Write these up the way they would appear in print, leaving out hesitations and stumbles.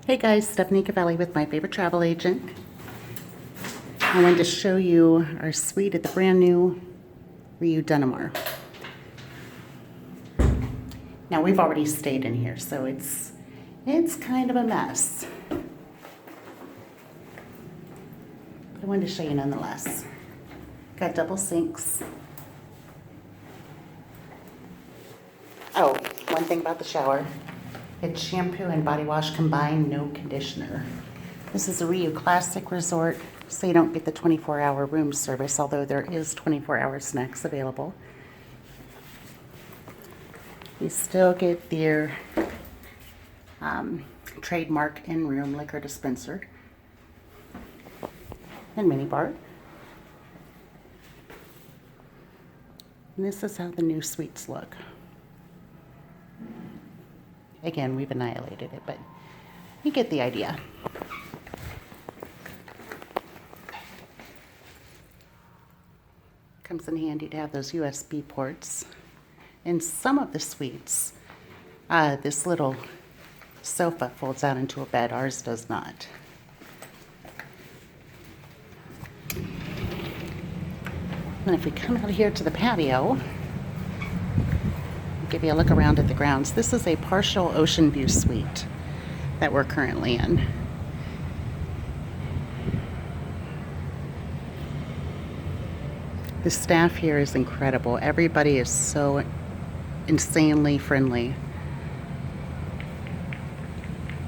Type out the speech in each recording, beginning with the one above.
Hey guys, Stephanie Cavalli with My Favorite Travel Agent. I wanted to show you our suite at the brand new Riu Dunamar. Now we've already stayed in here, so it's kind of a mess. But I wanted to show you nonetheless. Got double sinks. Oh, one thing about the shower. It's shampoo and body wash combined, no conditioner. This is a Riu Classic Resort, so you don't get the 24-hour room service, although there is 24-hour snacks available. You still get their trademark in-room liquor dispenser and minibar. And this is how the new suites look. Again, we've annihilated it, but you get the idea. Comes in handy to have those USB ports. In some of the suites, this little sofa folds out into a bed. Ours does not. And if we come out here to the patio, give you a look around at the grounds. This is a partial ocean view suite that we're currently in. The staff here is incredible. Everybody is so insanely friendly.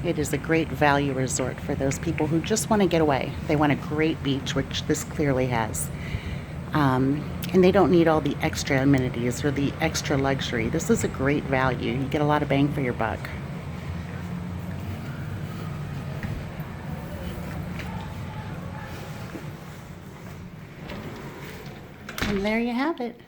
It is a great value resort for those people who just want to get away. They want a great beach, which this clearly has. And they don't need all the extra amenities or the extra luxury. This is a great value. You get a lot of bang for your buck. And there you have it.